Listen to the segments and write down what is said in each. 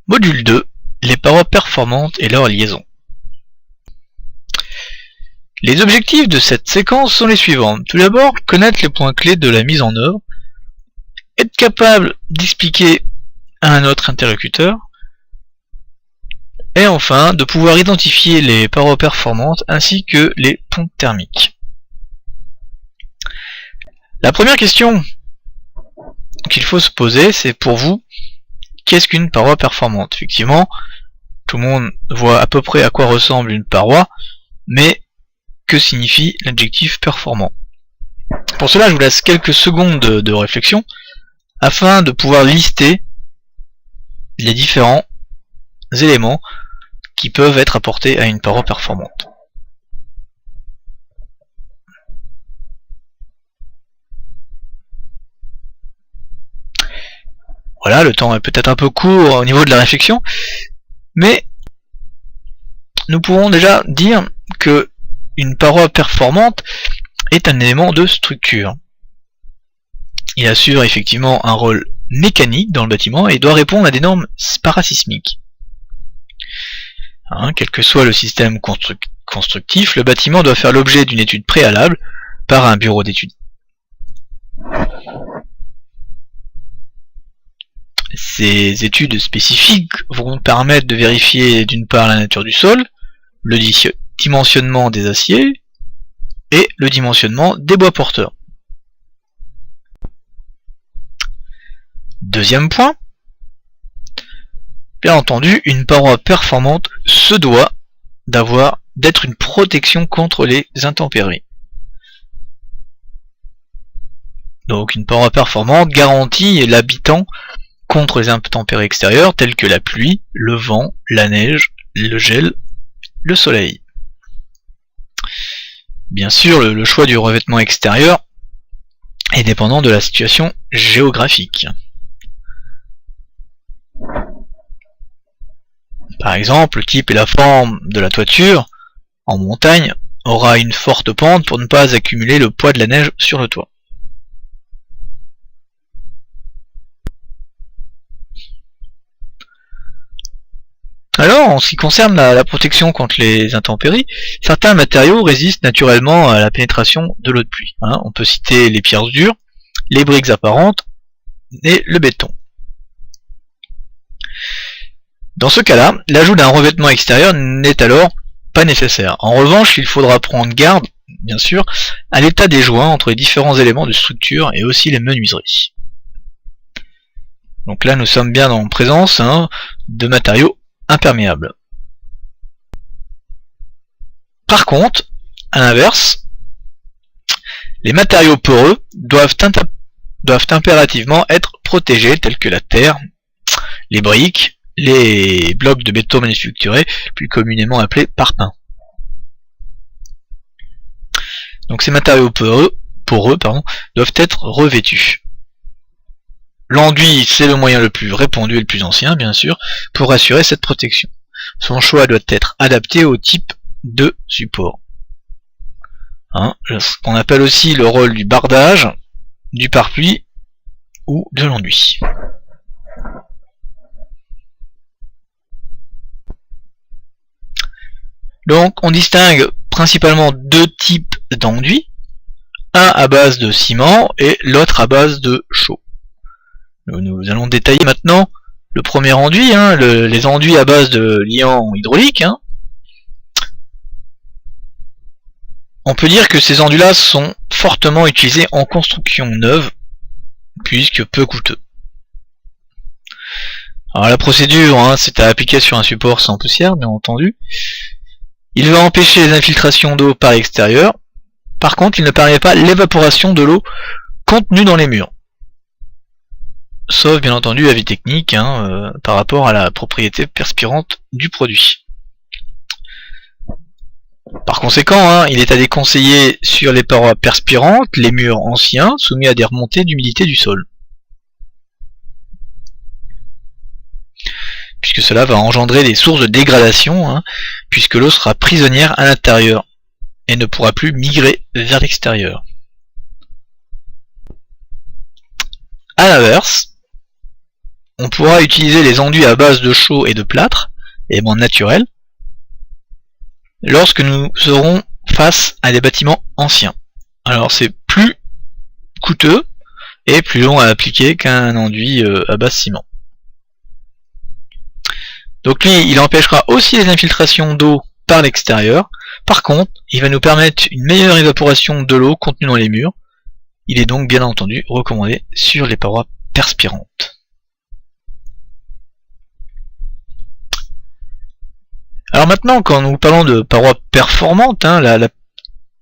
Module 2, les parois performantes et leur liaison. Les objectifs de cette séquence sont les suivants. Tout d'abord, connaître les points clés de la mise en œuvre, être capable d'expliquer à un autre interlocuteur, et enfin, de pouvoir identifier les parois performantes ainsi que les pompes thermiques. La première question qu'il faut se poser, c'est pour vous, qu'est-ce qu'une paroi performante? Effectivement, tout le monde voit à peu près à quoi ressemble une paroi, mais que signifie l'adjectif performant? Pour cela, je vous laisse quelques secondes de réflexion afin de pouvoir lister les différents éléments qui peuvent être apportés à une paroi performante. Voilà, le temps est peut-être un peu court au niveau de la réflexion, mais nous pouvons déjà dire que une paroi performante est un élément de structure. Il assure effectivement un rôle mécanique dans le bâtiment et doit répondre à des normes parasismiques. Quel que soit le système constructif, le bâtiment doit faire l'objet d'une étude préalable par un bureau d'études. Ces études spécifiques vont permettre de vérifier d'une part la nature du sol, le dimensionnement des aciers et le dimensionnement des bois porteurs. Deuxième point, bien entendu, une paroi performante se doit d'être une protection contre les intempéries. Donc une paroi performante garantit l'habitant contre les intempéries extérieures telles que la pluie, le vent, la neige, le gel, le soleil. Bien sûr, le choix du revêtement extérieur est dépendant de la situation géographique. Par exemple, le type et la forme de la toiture, en montagne, aura une forte pente pour ne pas accumuler le poids de la neige sur le toit. Alors, en ce qui concerne la protection contre les intempéries, certains matériaux résistent naturellement à la pénétration de l'eau de pluie. On peut citer les pierres dures, les briques apparentes et le béton. Dans ce cas-là, l'ajout d'un revêtement extérieur n'est alors pas nécessaire. En revanche, il faudra prendre garde, bien sûr, à l'état des joints entre les différents éléments de structure et aussi les menuiseries. Donc là, nous sommes bien en présence de matériaux imperméables. Par contre, à l'inverse, les matériaux poreux doivent impérativement être protégés, tels que la terre, les briques, les blocs de béton manufacturés, plus communément appelés parpaings. Donc ces matériaux poreux doivent être revêtus. L'enduit, c'est le moyen le plus répandu et le plus ancien, bien sûr, pour assurer cette protection. Son choix doit être adapté au type de support. Ce qu'on appelle aussi le rôle du bardage, du pare-pluie ou de l'enduit. Donc on distingue principalement deux types d'enduits, un à base de ciment et l'autre à base de chaux. Nous allons détailler maintenant le premier enduit, les enduits à base de liant hydraulique. On peut dire que ces enduits-là sont fortement utilisés en construction neuve, puisque peu coûteux. Alors la procédure, c'est à appliquer sur un support sans poussière, bien entendu. Il va empêcher les infiltrations d'eau par l'extérieur. Par contre, il ne permet pas l'évaporation de l'eau contenue dans les murs. Sauf bien entendu avis technique par rapport à la propriété perspirante du produit. Par conséquent, il est à déconseiller sur les parois perspirantes, les murs anciens soumis à des remontées d'humidité du sol, puisque cela va engendrer des sources de dégradation, puisque l'eau sera prisonnière à l'intérieur et ne pourra plus migrer vers l'extérieur. A l'inverse, on pourra utiliser les enduits à base de chaux et de plâtre, éléments naturels, lorsque nous serons face à des bâtiments anciens. Alors c'est plus coûteux et plus long à appliquer qu'un enduit à base ciment. Donc lui, il empêchera aussi les infiltrations d'eau par l'extérieur. Par contre, il va nous permettre une meilleure évaporation de l'eau contenue dans les murs. Il est donc bien entendu recommandé sur les parois perspirantes. Alors maintenant, quand nous parlons de parois performantes,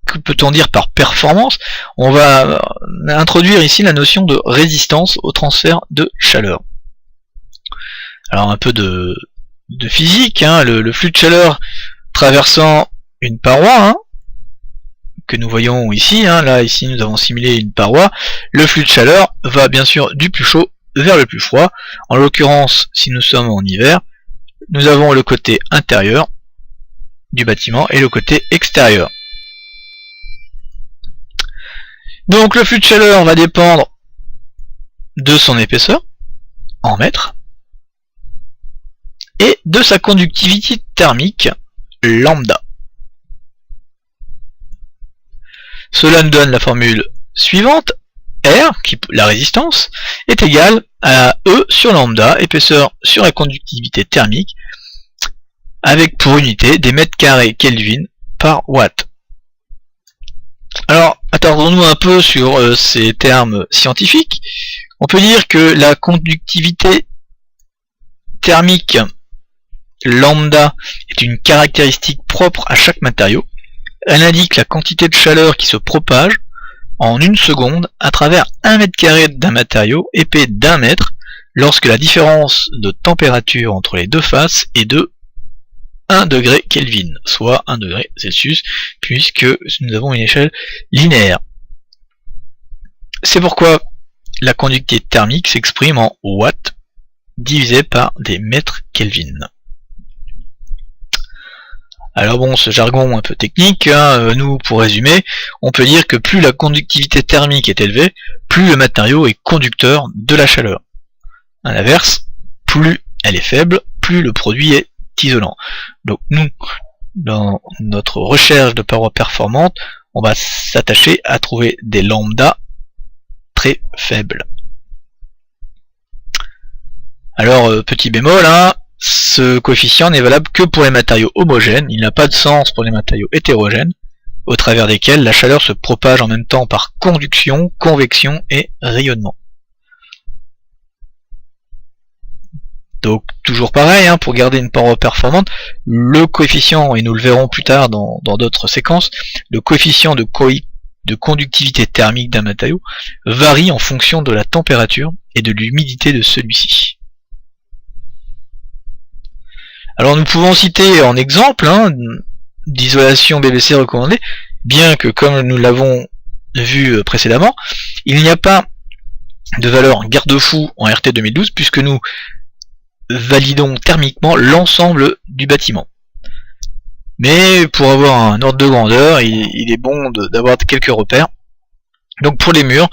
que peut-on dire par performance? On va introduire ici la notion de résistance au transfert de chaleur. Alors un peu de physique, le flux de chaleur traversant une paroi, que nous voyons ici, là ici nous avons simulé une paroi, le flux de chaleur va bien sûr du plus chaud vers le plus froid. En l'occurrence, si nous sommes en hiver, nous avons le côté intérieur du bâtiment et le côté extérieur. Donc le flux de chaleur va dépendre de son épaisseur, en mètres, et de sa conductivité thermique, lambda. Cela nous donne la formule suivante. R, la résistance, est égale à E sur lambda, épaisseur sur la conductivité thermique, avec pour unité des mètres carrés Kelvin par watt. Alors, attardons-nous un peu sur ces termes scientifiques. On peut dire que la conductivité thermique lambda est une caractéristique propre à chaque matériau. Elle indique la quantité de chaleur qui se propage en une seconde à travers 1 mètre carré d'un matériau épais d'1 mètre lorsque la différence de température entre les deux faces est de 1 degré Kelvin, soit 1 degré Celsius, puisque nous avons une échelle linéaire. C'est pourquoi la conductivité thermique s'exprime en watts divisé par des mètres Kelvin. Alors bon, ce jargon un peu technique, nous, pour résumer, on peut dire que plus la conductivité thermique est élevée, plus le matériau est conducteur de la chaleur. À l'inverse, plus elle est faible, plus le produit est isolant. Donc nous, dans notre recherche de parois performantes, on va s'attacher à trouver des lambda très faibles. Alors, petit bémol, ce coefficient n'est valable que pour les matériaux homogènes, il n'a pas de sens pour les matériaux hétérogènes, au travers desquels la chaleur se propage en même temps par conduction, convection et rayonnement. Donc toujours pareil, pour garder une paroi performante, le coefficient, et nous le verrons plus tard dans d'autres séquences, le coefficient de conductivité thermique d'un matériau varie en fonction de la température et de l'humidité de celui-ci. Alors nous pouvons citer en exemple d'isolation BBC recommandée, bien que comme nous l'avons vu précédemment, il n'y a pas de valeur garde-fou en RT 2012 puisque nous validons thermiquement l'ensemble du bâtiment. Mais pour avoir un ordre de grandeur, il est bon d'avoir quelques repères. Donc pour les murs,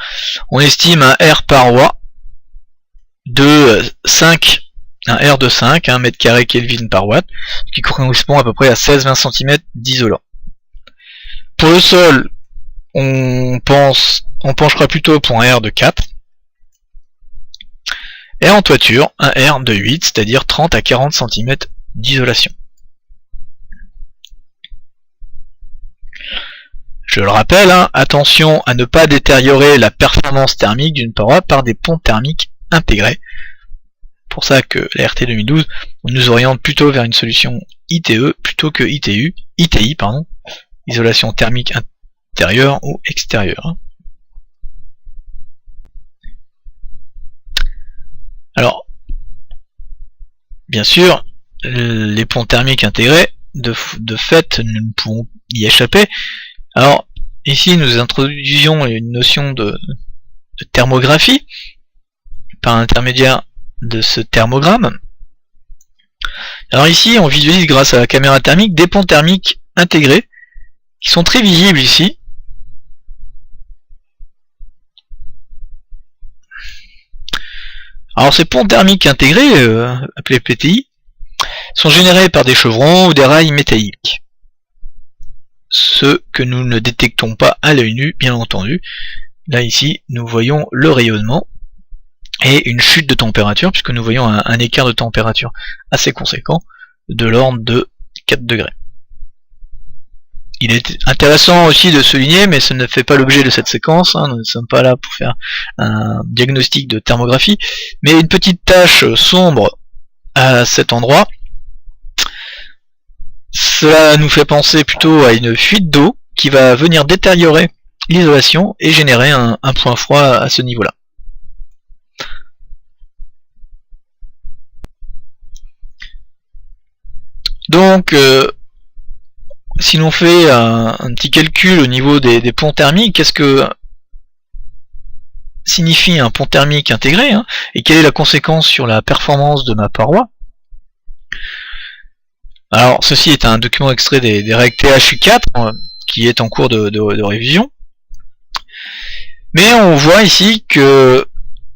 on estime un R paroi de 5, un R de 5, 1 mètre carré Kelvin par watt, ce qui correspond à peu près à 16-20 cm d'isolant. Pour le sol, on penchera plutôt pour un R de 4. Et en toiture, un R de 8, c'est-à-dire 30 à 40 cm d'isolation. Je le rappelle, attention à ne pas détériorer la performance thermique d'une paroi par des ponts thermiques intégrés. Pour ça que la RT 2012 nous oriente plutôt vers une solution ITE plutôt que ITI, isolation thermique intérieure ou extérieure. Alors, bien sûr, les ponts thermiques intégrés, de fait, nous ne pouvons y échapper. Alors, ici, nous introduisions une notion de thermographie par l'intermédiaire de ce thermogramme. Alors ici, on visualise grâce à la caméra thermique des ponts thermiques intégrés qui sont très visibles ici. Alors ces ponts thermiques intégrés, appelés PTI, sont générés par des chevrons ou des rails métalliques. Ce que nous ne détectons pas à l'œil nu, bien entendu. Là ici, nous voyons le rayonnement et une chute de température, puisque nous voyons un écart de température assez conséquent, de l'ordre de 4 degrés. Il est intéressant aussi de souligner, mais ce ne fait pas l'objet de cette séquence, nous ne sommes pas là pour faire un diagnostic de thermographie, mais une petite tache sombre à cet endroit, cela nous fait penser plutôt à une fuite d'eau qui va venir détériorer l'isolation et générer un point froid à ce niveau-là. Donc, si l'on fait un petit calcul au niveau des ponts thermiques, qu'est-ce que signifie un pont thermique intégré, et quelle est la conséquence sur la performance de ma paroi? Alors, ceci est un document extrait des règles THU4, qui est en cours de révision. Mais on voit ici que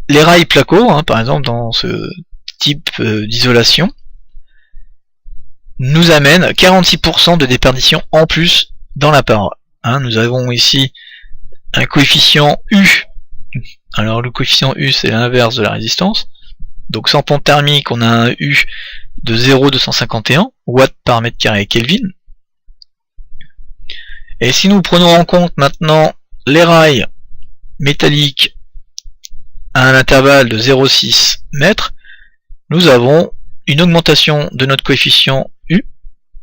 les rails placo, par exemple dans ce type d'isolation, nous amènent 46% de déperdition en plus dans la paroi. Nous avons ici un coefficient U. Alors le coefficient U, c'est l'inverse de la résistance. Donc sans pont thermique, on a un U de 0,251 watts par mètre carré Kelvin. Et si nous prenons en compte maintenant les rails métalliques à un intervalle de 0,6 mètres, nous avons une augmentation de notre coefficient U,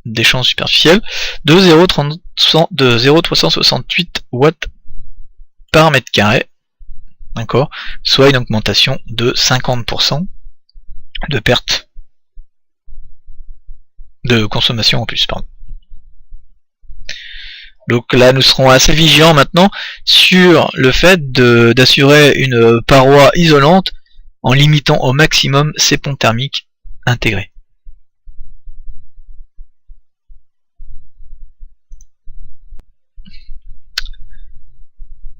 d'échange superficiel, de 0,368 watts par mètre carré, d'accord, soit une augmentation de 50% de perte de consommation en plus, pardon. Donc là, nous serons assez vigilants maintenant sur le fait d'assurer une paroi isolante en limitant au maximum ces ponts thermiques intégrés.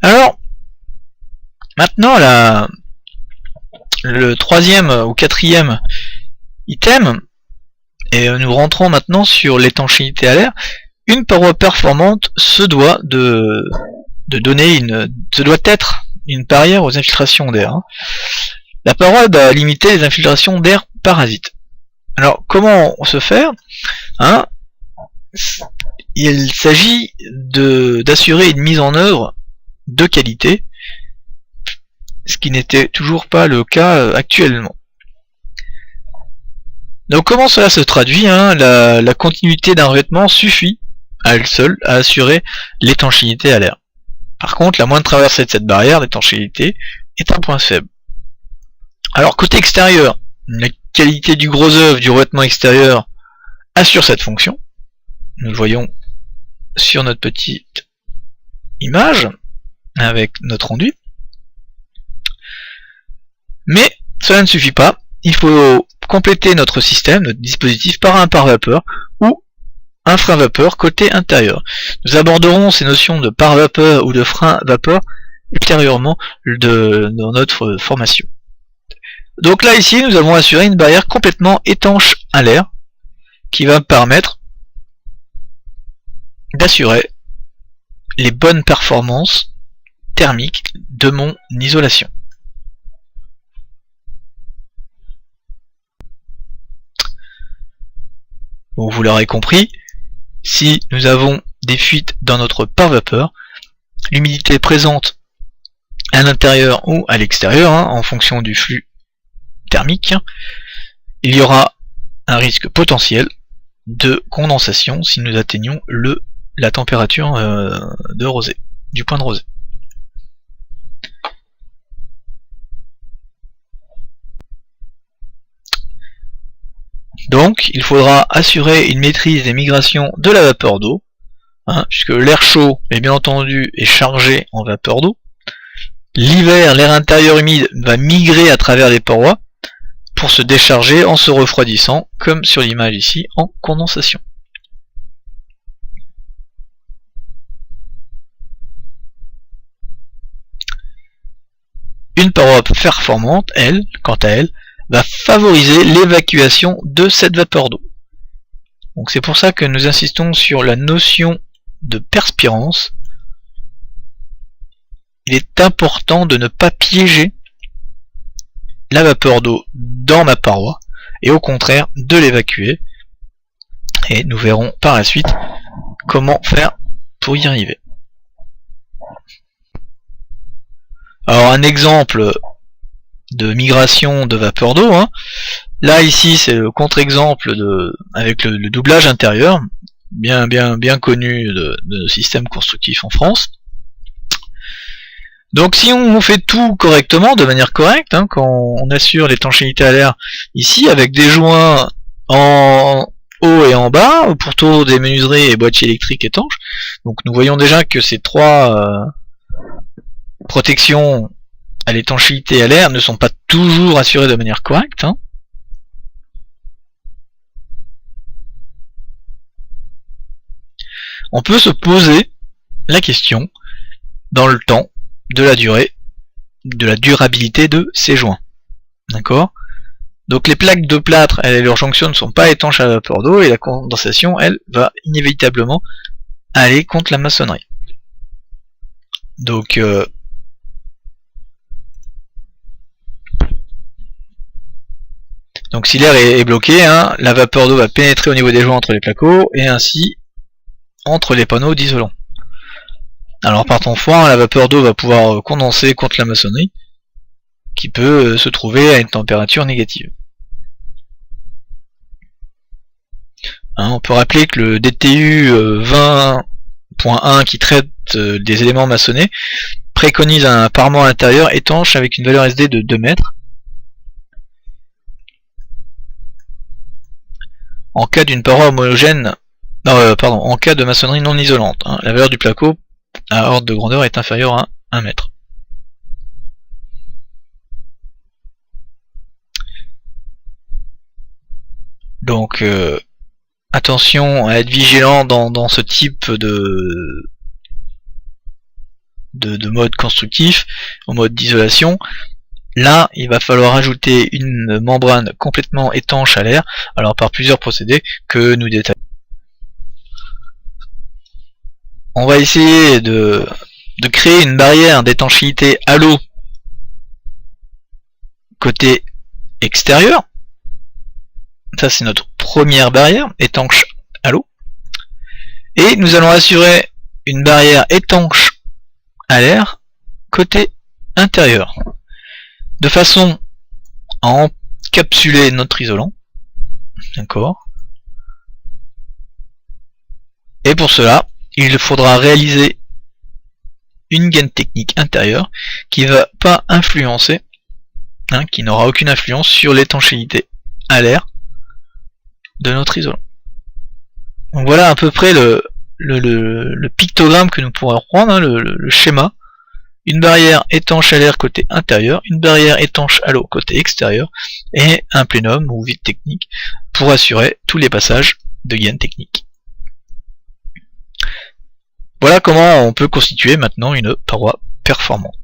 Alors, maintenant, le troisième ou quatrième item, et nous rentrons maintenant sur l'étanchéité à l'air. Une paroi performante se doit être une barrière aux infiltrations d'air. La paroi doit limiter les infiltrations d'air parasites. Alors, comment se faire Il s'agit d'assurer une mise en œuvre de qualité, ce qui n'était toujours pas le cas actuellement. Donc comment cela se traduit la continuité d'un revêtement suffit à elle seule à assurer l'étanchéité à l'air. Par contre, la moindre traversée de cette barrière d'étanchéité est un point faible. Alors côté extérieur, la qualité du gros œuvre du revêtement extérieur assure cette fonction. Nous le voyons sur notre petite image avec notre rendu. Mais cela ne suffit pas. Il faut compléter notre système, notre dispositif par un pare-vapeur ou un frein vapeur côté intérieur. Nous aborderons ces notions de pare-vapeur ou de frein vapeur ultérieurement dans notre formation. Donc là ici nous avons assuré une barrière complètement étanche à l'air qui va me permettre d'assurer les bonnes performances thermiques de mon isolation. Donc vous l'aurez compris, si nous avons des fuites dans notre pare-vapeur, l'humidité présente à l'intérieur ou à l'extérieur, en fonction du flux thermique, il y aura un risque potentiel de condensation si nous atteignons la température de rosée, du point de rosée. Donc, il faudra assurer une maîtrise des migrations de la vapeur d'eau, puisque l'air chaud, bien entendu, est chargé en vapeur d'eau. L'hiver, l'air intérieur humide va migrer à travers les parois pour se décharger en se refroidissant, comme sur l'image ici, en condensation. Une une paroi performante, elle, quant à elle, va favoriser l'évacuation de cette vapeur d'eau. Donc c'est pour ça que nous insistons sur la notion de perspirance. Il est important de ne pas piéger la vapeur d'eau dans ma paroi, et au contraire de l'évacuer. Et nous verrons par la suite comment faire pour y arriver. Alors un exemple de migration de vapeur d'eau, hein. Là ici c'est le contre-exemple avec le doublage intérieur, bien connu de systèmes constructifs en France. Donc si on fait tout correctement, de manière correcte, hein, quand on assure l'étanchéité à l'air ici, avec des joints en haut et en bas, pour tour des menuiseries et boîtiers électriques étanches, donc nous voyons déjà que ces trois protections à l'étanchéité à l'air ne sont pas toujours assurées de manière correcte, hein. On peut se poser la question, dans le temps, de la durée, de la durabilité de ces joints. D'accord ? Donc les plaques de plâtre et leurs jonctions ne sont pas étanches à la vapeur d'eau, et la condensation, elle, va inévitablement aller contre la maçonnerie. Donc si l'air est bloqué, hein, la vapeur d'eau va pénétrer au niveau des joints entre les plateaux, et ainsi entre les panneaux d'isolant. Alors par temps froid, la vapeur d'eau va pouvoir condenser contre la maçonnerie, qui peut se trouver à une température négative. Hein, on peut rappeler que le DTU 20.1 qui traite des éléments maçonnés préconise un parement intérieur étanche avec une valeur SD de 2 mètres. En cas d'une paroi homogène, en cas de maçonnerie non isolante, hein, la valeur du placo à ordre de grandeur est inférieure à 1 mètre. Donc attention à être vigilant dans ce type de mode constructif, en mode d'isolation. Là, il va falloir ajouter une membrane complètement étanche à l'air, alors par plusieurs procédés que nous détaillons. On va essayer de créer une barrière d'étanchéité à l'eau côté extérieur. Ça c'est notre première barrière étanche à l'eau. Et nous allons assurer une barrière étanche à l'air côté intérieur, de façon à encapsuler notre isolant. D'accord. Et pour cela, il faudra réaliser une gaine technique intérieure qui ne va pas influencer, hein, qui n'aura aucune influence sur l'étanchéité à l'air de notre isolant. Donc voilà à peu près le pictogramme que nous pourrons prendre, hein, le schéma. Une barrière étanche à l'air côté intérieur, une barrière étanche à l'eau côté extérieur, et un plénum ou vide technique pour assurer tous les passages de gaine technique. Voilà comment on peut constituer maintenant une paroi performante.